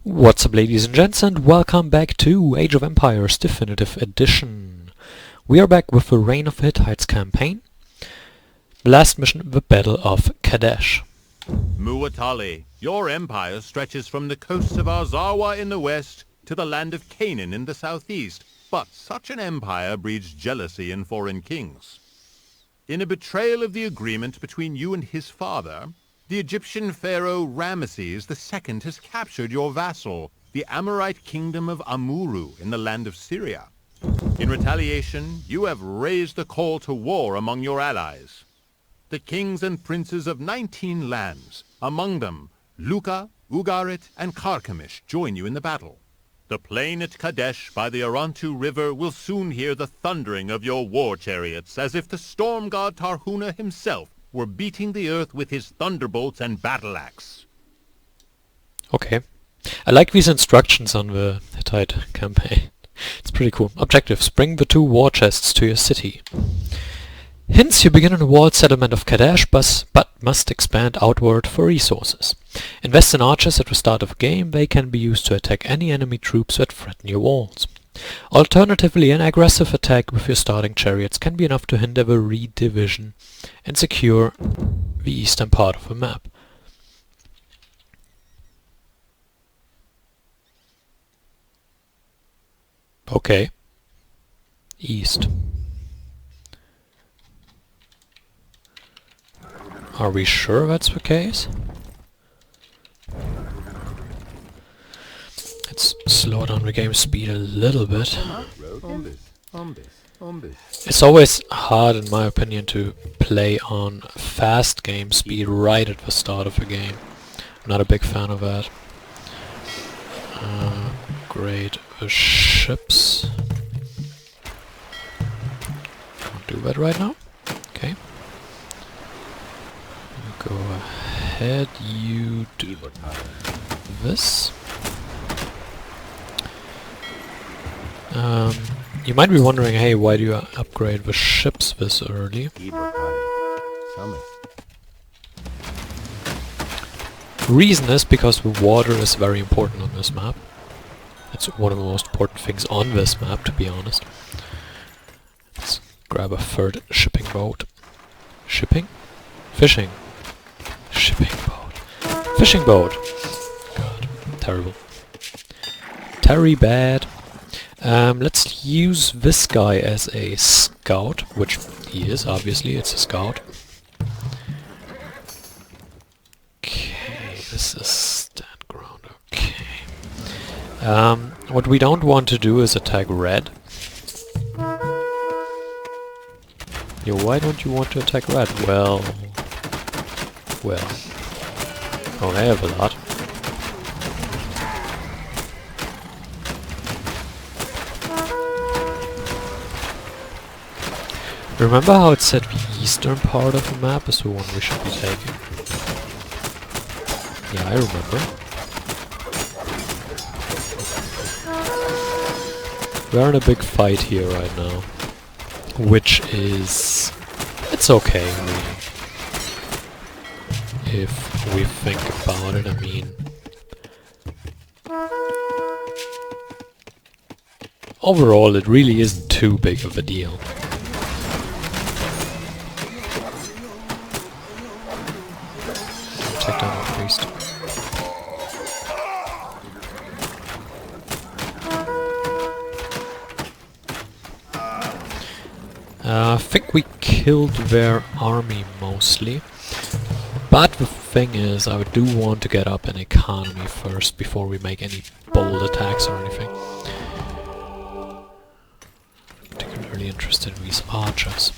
What's up, ladies and gents, and welcome back to Age of Empires Definitive Edition. We are back with the Reign of the Hittites campaign. The last mission, the Battle of Kadesh. Muatali, your empire stretches from the coasts of Arzawa in the west to the land of Canaan in the southeast, but such an empire breeds jealousy in foreign kings. In a betrayal of the agreement between you and his father, the Egyptian pharaoh Ramesses II has captured your vassal, the Amorite kingdom of Amuru in the land of Syria. In retaliation, you have raised the call to war among your allies. The kings and princes of 19 lands, among them Luka, Ugarit, and Carchemish, join you in the battle. The plain at Kadesh by the Arantu River will soon hear the thundering of your war chariots, as if the storm god Tarhuna himself were beating the earth with his thunderbolts and battle axe. Okay. I like these instructions on the Hittite campaign. It's pretty cool. Objectives: bring the 2 war chests to your city. Hence, you begin in a walled settlement of Kadesh, but must expand outward for resources. Invest in archers at the start of the game. They can be used to attack any enemy troops that threaten your walls. Alternatively, an aggressive attack with your starting chariots can be enough to hinder the redivision and secure the eastern part of the map. Okay. East. Are we sure that's the case? Let's slow down the game speed a little bit. It's always hard, in my opinion, to play on fast game speed right at the start of the game. I'm not a big fan of that. Upgrade the ships. Can't do that right now. Okay. Go ahead, you do this. You might be wondering, hey, why do you upgrade the ships this early? The reason is because the water is very important on this map. It's one of the most important things on this map, to be honest. Let's grab a 3rd shipping boat. Shipping? Fishing. Shipping boat. Fishing boat! God, terrible. Terry bad. Let's use this guy as a scout, which he is, obviously, it's a scout. Okay, this is stand ground, okay. What we don't want to do is attack red. Yo, why don't you want to attack red? Well... Oh, I have a lot. Remember how it said the eastern part of the map is the one we should be taking? Yeah, I remember. We're in a big fight here right now. Which is... it's okay, really. If we think about it, I mean... overall, it really isn't too big of a deal. Take down the priest. I think we killed their army mostly. But the thing is, I do want to get up an economy first before we make any bold attacks or anything. Particularly interested in these archers.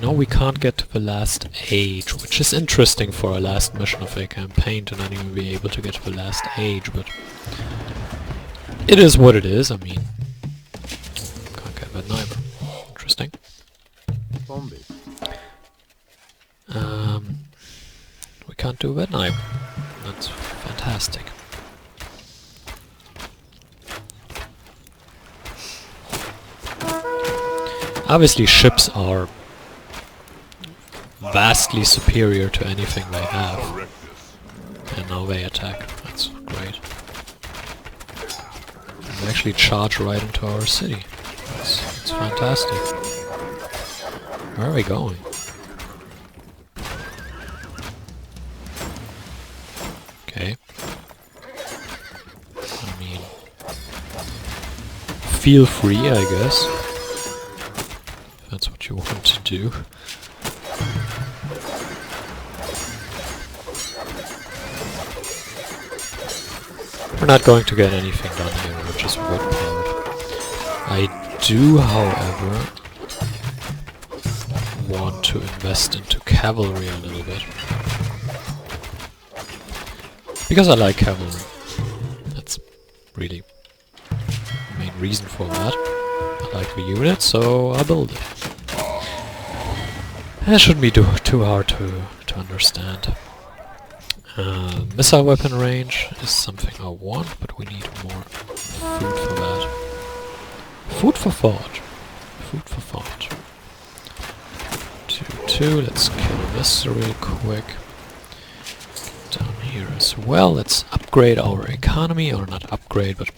No, we can't get to the last age, which is interesting for our last mission of a campaign to not even be able to get to the last age, but it is what it is, I mean. Can't get that neither. Interesting. We can't do that neither. That's fantastic. Obviously ships are vastly superior to anything they have. And now they attack. That's great. They actually charge right into our city. It's fantastic. Where are we going? Okay. I mean, feel free, I guess. If that's what you want to do. We're not going to get anything done here, which is what part. I do, however, want to invest into cavalry a little bit. Because I like cavalry. That's really the main reason for that. I like the unit, so I'll build it. That shouldn't be too hard to understand. Missile weapon range is something I want, but we need more food for that. Food for thought. Food for thought. 2, let's kill this real quick. Down here as well, let's upgrade our economy, or not upgrade, but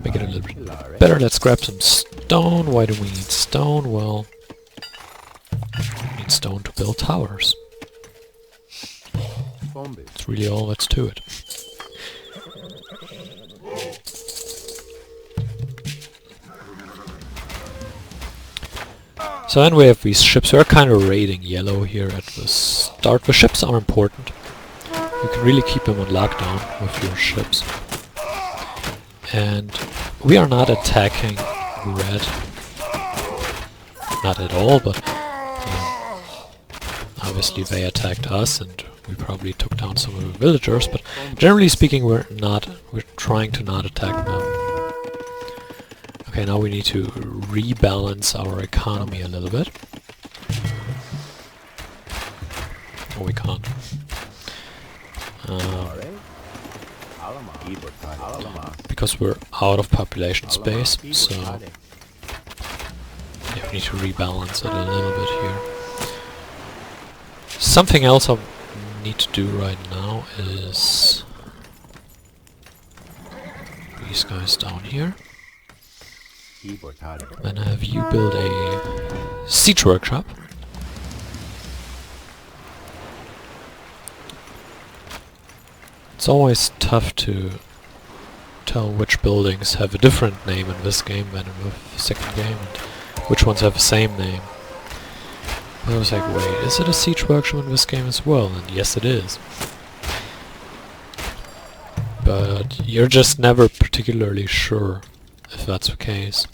make it a little bit better. Let's grab some stone. Why do we need stone? Well, we need stone to build towers. That's really all that's to it. So then we have these ships. We're kind of raiding yellow here at the start. The ships are important. You can really keep them on lockdown with your ships. And we are not attacking red. Not at all, but obviously they attacked us and we probably took down some of the villagers, but generally speaking we're trying to not attack them. Okay, now we need to rebalance our economy a little bit. Oh, we can't. Because we're out of population space, so yeah, we need to rebalance it a little bit here. Something else I need to do right now is these guys down here. Then have you build a siege workshop. It's always tough to tell which buildings have a different name in this game than in the second game, and which ones have the same name. I was like, wait, is it a siege workshop in this game as well? And yes, it is. But you're just never particularly sure if that's the case.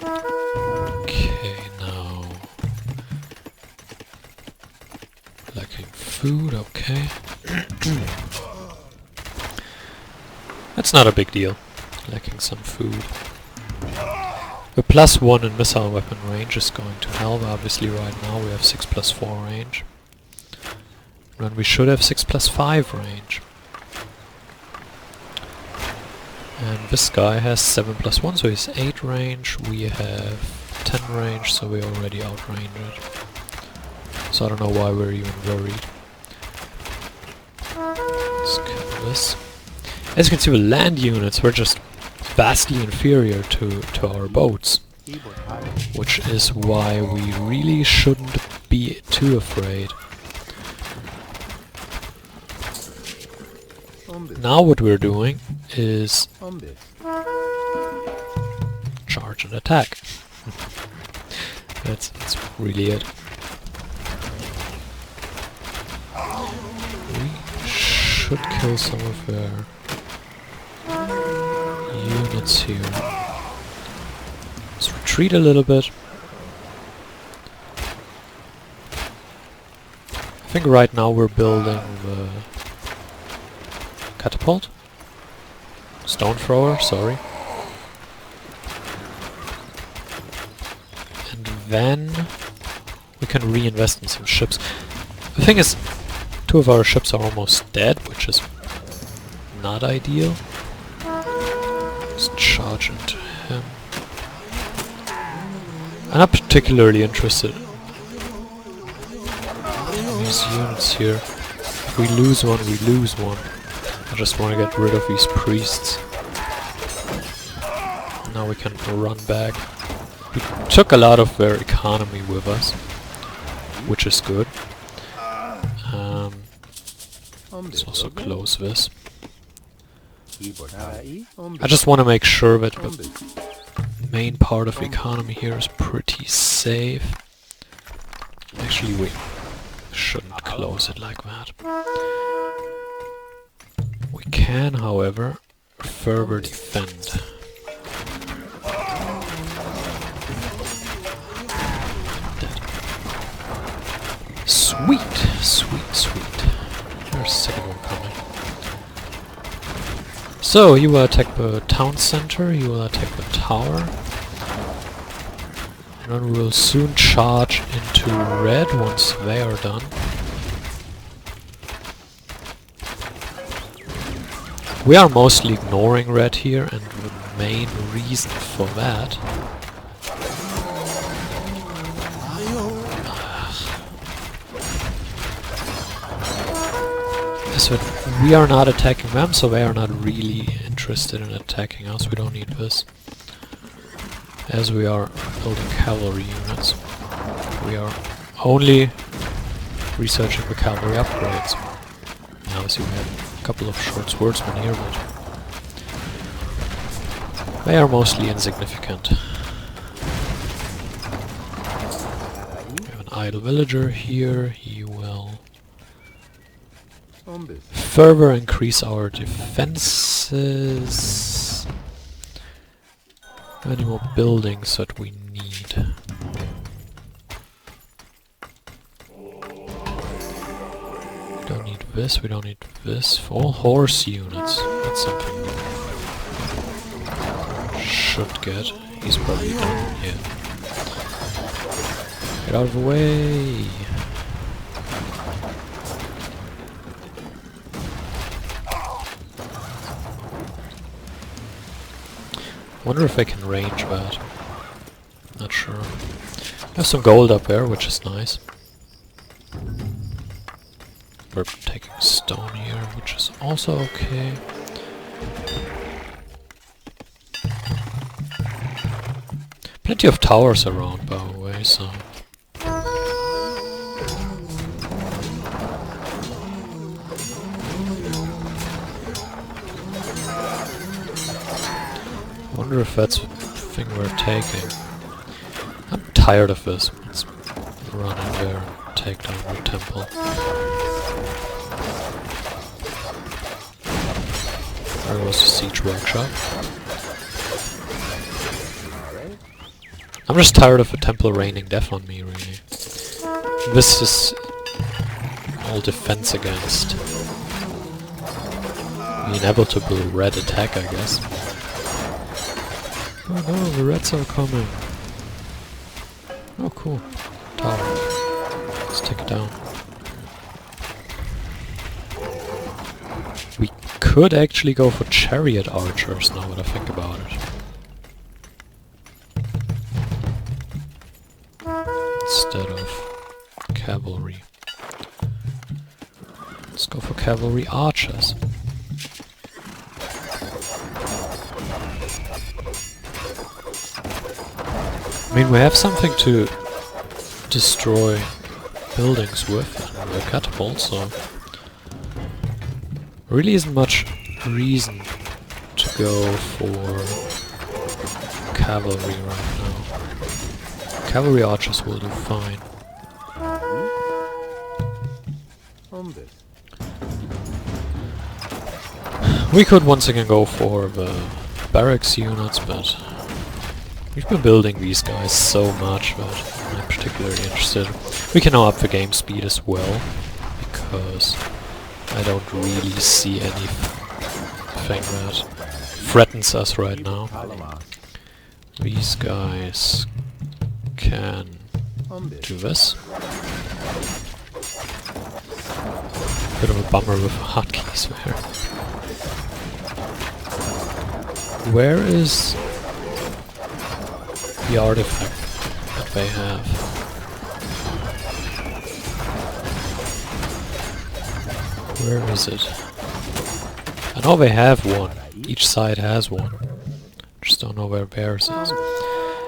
Okay, now lacking food, okay. That's not a big deal, lacking some food. The +1 in missile weapon range is going to help. Obviously right now we have 6+4 range. When we should have 6+5 range. And this guy has 7+1, so he's 8 range. We have 10 range, so we already outrange it. So I don't know why we're even worried. Let's kill this. As you can see, the land units were just vastly inferior to our boats. Which is why we really shouldn't be too afraid. Now what we're doing is charge and attack. That's really it. We should kill some of their units here. Let's retreat a little bit. I think right now we're building the catapult? Stone thrower, sorry. And then we can reinvest in some ships. The thing is, 2 of our ships are almost dead, which is not ideal. Let's charge into him. I'm not particularly interested These units here. If we lose one, we lose one. I just want to get rid of these priests. Now we can run back. We took a lot of their economy with us, which is good. Let's also close this. I just want to make sure that the main part of the economy here is pretty safe. Actually, we shouldn't close it like that. We can, however, further defend. Sweet, sweet, sweet. There's a second one coming. So, you will attack the town center, you will attack the tower. And then we will soon charge into red once they are done. We are mostly ignoring red here, and the main reason for that is that we are not attacking them, so they are not really interested in attacking us. We don't need this. As we are building cavalry units, we are only researching the cavalry upgrades. Now, obviously we have a couple of short swordsmen here, but they are mostly insignificant. We have an idle villager here. He will further increase our defenses. Any more buildings that we need? We don't need this, we don't need this. All horse units. That's something we should get. He's probably done, yeah. Get out of the way! Wonder if I can range that. Not sure. There's some gold up there, which is nice. We're taking stone here, which is also okay. Plenty of towers around, by the way, so... I wonder if that's the thing we're taking. I'm tired of this. Let's run in there and take down the temple. There was a siege workshop. I'm just tired of the temple raining death on me, really. This is all defense against the inevitable red attack, I guess. Oh no, the reds are coming. Oh cool. Tower. Let's take it down. We could actually go for chariot archers now that I think about it. Instead of cavalry. Let's go for cavalry archers. I mean, we have something to destroy buildings with, and the catapult, so really isn't much reason to go for cavalry right now. Cavalry archers will do fine. We could once again go for the barracks units, but we've been building these guys so much that I'm not particularly interested. We can now up the game speed as well, because I don't really see anything that threatens us right now. These guys can do this. Bit of a bummer with hotkeys there. Where is the artifact that they have? Where is it? I know they have one. Each side has one. Just don't know where theirs is.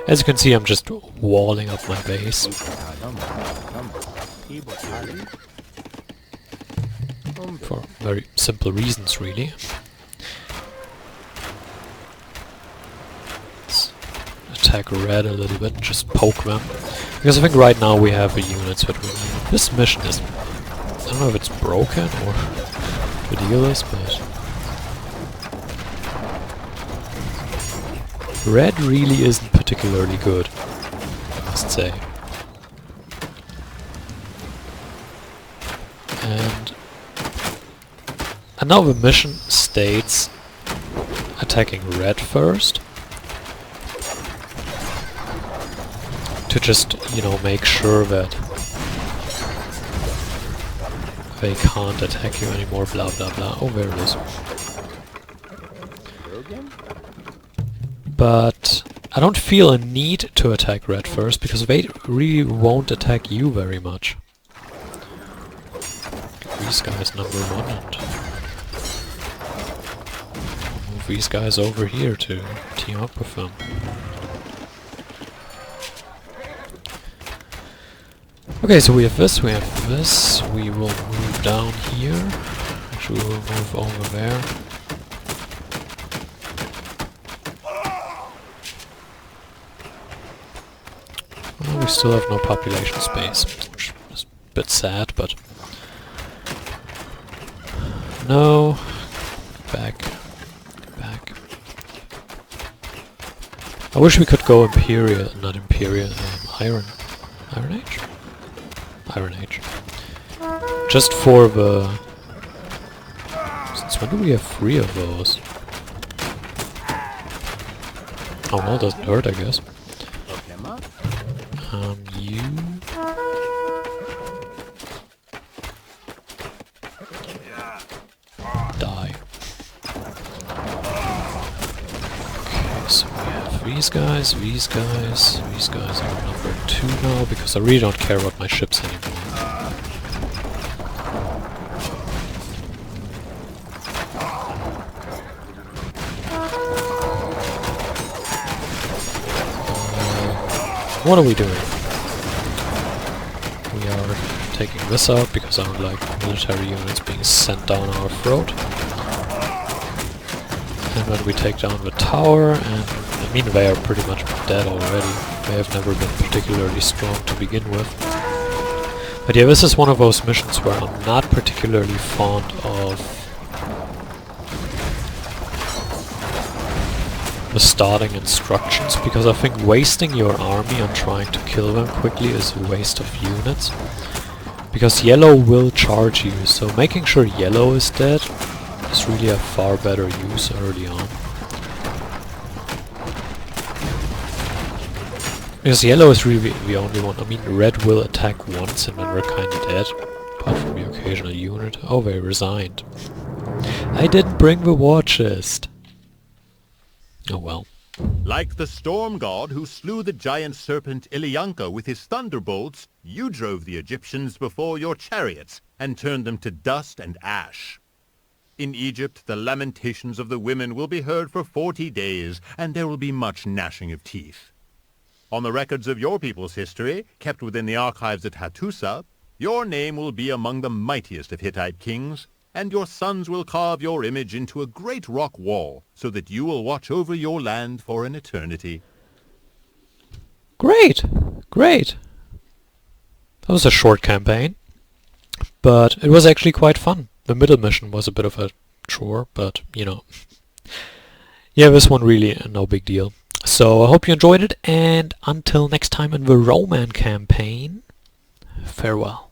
As you can see, I'm just walling up my base. For very simple reasons, really. Let's attack red a little bit, just poke them. Because I think right now we have the units that we need. This mission is... I don't know if it's broken or the deal is, but... red really isn't particularly good, I must say. And now the mission states attacking red first. To just, you know, make sure that they can't attack you anymore, blah blah blah. Oh, there it is. But I don't feel a need to attack red first, because they really won't attack you very much. These guys number one, and I'll move these guys over here to team up with them. Okay, so we have this, we will move down here. Actually, we will move over there. Well, we still have no population space, which is a bit sad, but... no. Back. Back. I wish we could go Imperial, not Imperial, Iron Age? Iron Age. Just for the... since when do we have 3 of those? Oh well, doesn't hurt, I guess. You... die. Okay, so we have these guys are number 2 now, because I really don't care about my ships anymore. What are we doing? We are taking this out because I don't like military units being sent down our throat. And then we take down the tower, and I mean they are pretty much dead already. They have never been particularly strong to begin with. But yeah, this is one of those missions where I'm not particularly fond of the starting instructions, because I think wasting your army on trying to kill them quickly is a waste of units. Because yellow will charge you, so making sure yellow is dead is really a far better use early on. Because yellow is really the only one. I mean, red will attack once and then we're kinda dead. Apart from the occasional unit. Oh, they resigned. I didn't bring the war chest. Oh well. Like the storm god who slew the giant serpent Ilyanka with his thunderbolts, you drove the Egyptians before your chariots and turned them to dust and ash. In Egypt, the lamentations of the women will be heard for 40 days, and there will be much gnashing of teeth. On the records of your people's history, kept within the archives at Hattusa, your name will be among the mightiest of Hittite kings, and your sons will carve your image into a great rock wall, so that you will watch over your land for an eternity. Great! Great! That was a short campaign, but it was actually quite fun. The middle mission was a bit of a chore, but, you know. Yeah, this one really no big deal. So I hope you enjoyed it, and until next time in the Roman campaign, farewell.